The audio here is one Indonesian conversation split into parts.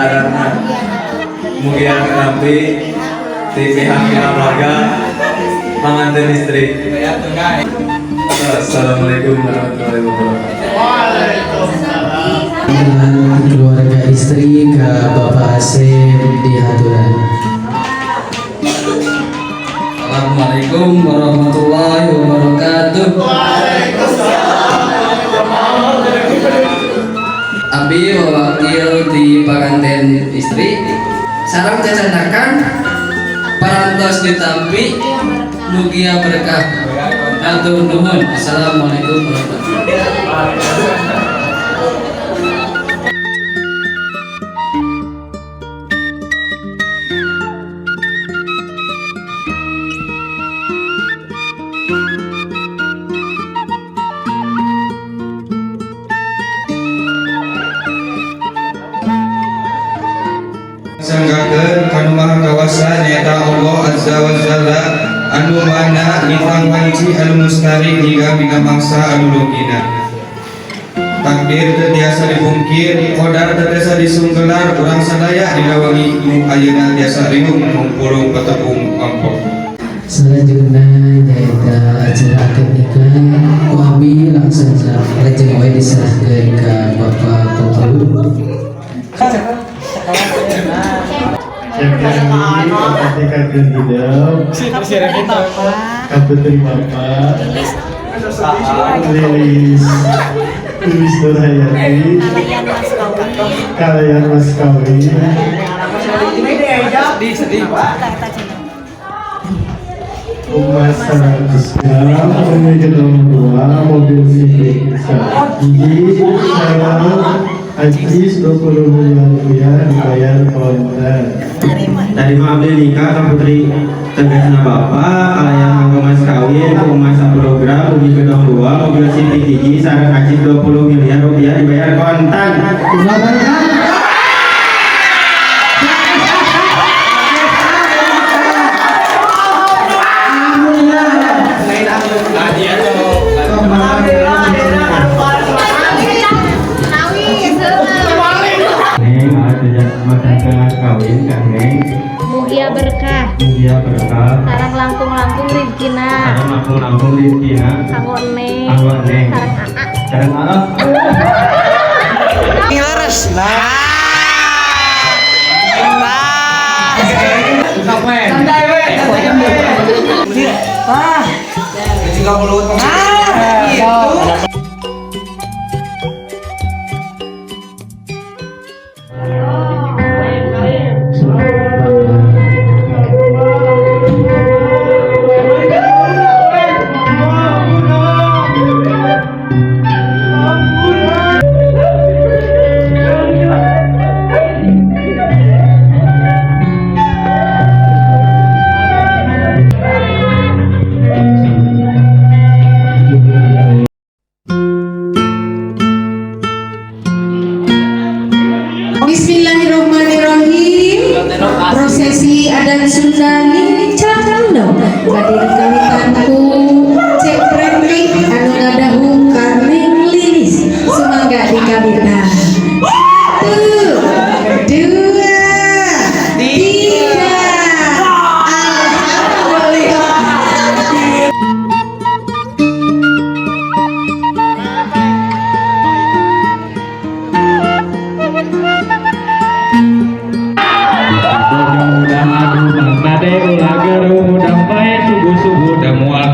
syaratnya mugia rapi di pihak keluarga pengantin istri. Assalamualaikum warahmatullahi wabarakatuh. Dengan keluarga istri ke Bapak Asep di Haturan. Assalamualaikum warahmatullahi wabarakatuh. Abi mewakil di pengantin istri sarang cacanakan parantos ditampi mugia berkah. Atur nuhun. Assalamualaikum warahmatullahi wabarakatuh. Sanggakeun kanu maha kawasa nyaeta Allah azza wa jalla anu mana nifang wanci anu mustari hingga bina mangsa anu logina. Takdir teu tiasa dipungkir, qadar teu tiasa disungkelar, urang sadaya dina wangi nu ayeuna tiasa rinung mumpulung petepung ampok. Selanjutnya nyaeta acara akad nikah ku abi langsung lajeng wae diserahkeun ka Bapak Pengurus. Ketika hidup, Kaputri Bapak, Lilis, Lilis Nurhayati, Kalian Mas Kawin, Umas 100 gram, kemudian nomor 2, mobil Civic gigi, saya Ajis 20 miliar rupiah dibayar kontan. Tadi maaf nikah ka putri tegasna bapak kalayan kanggo mas kawin umas 10 gram ugi kedong 2 mobil Civic gigi sareng Ajis 20 miliar rupiah dibayar kontan. Kawin kan Neng mugia berkah sarang langkung-langkung rizkina kanggo neng sareng aa Laras. Bismillahirrahmanirrahim. Prosesi adat Sunda nih jangan dong. Kadir kawitanku cek rempik anu ngadahu karning lilis semangga di kawitan. 1, 2, 3. Alhamdulillah. mudah-mudahan adu bade ulah gerung mudah bae subuh-subuh da mual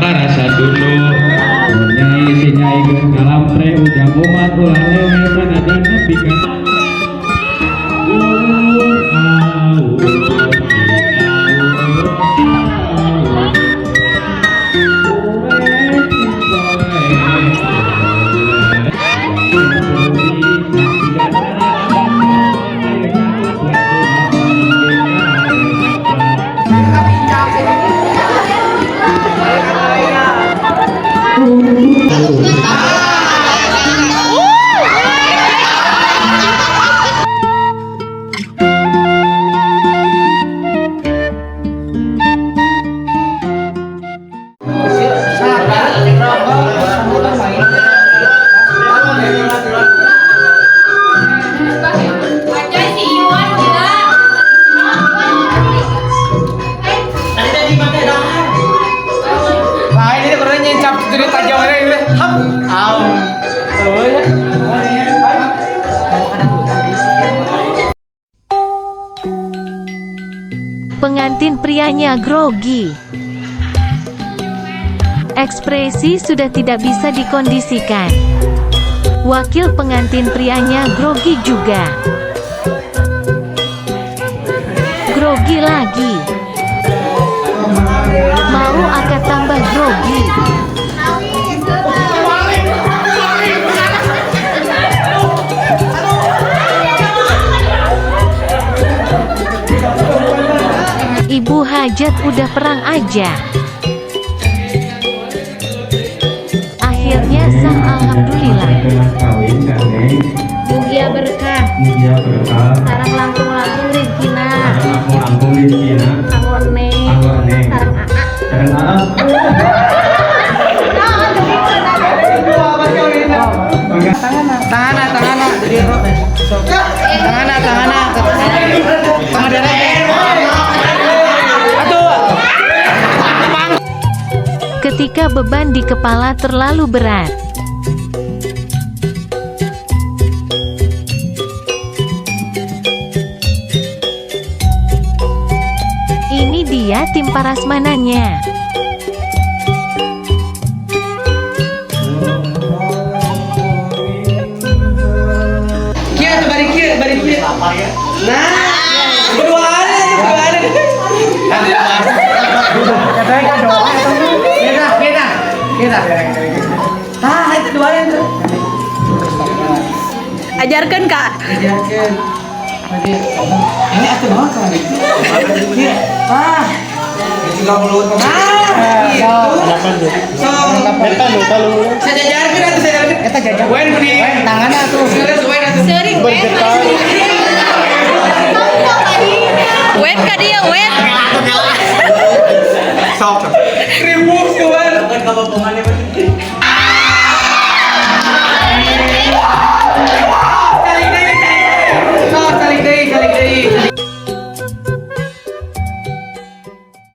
Pengantin prianya grogi. Ekspresi sudah tidak bisa dikondisikan. Wakil pengantin prianya grogi juga. Grogi lagi. Mau akad tambah grogi. Ibu hajat udah perang aja. Akhirnya sah, alhamdulillah. Kawin kan Neng. Mugia berkah. Mugia berkah. Sarang langkung-langkung rizkina. Langkung rizkina. Kanggo Neng. Kanggo Neng. Sarang Aa. Sareng Aa. Ketika beban di kepala terlalu berat. Ini dia tim parasmanannya. Kia tuh balik kia. Nah, berdua ada. Ajarkan Kak. Ini aku bawa ke balik. Saya jajarkan atau saya jajarkan? Kita jajar. Wen budi. Tangan atuh. Sering Wen. Wen ka dia Wen. Remove tuh Wen. Kalik deui.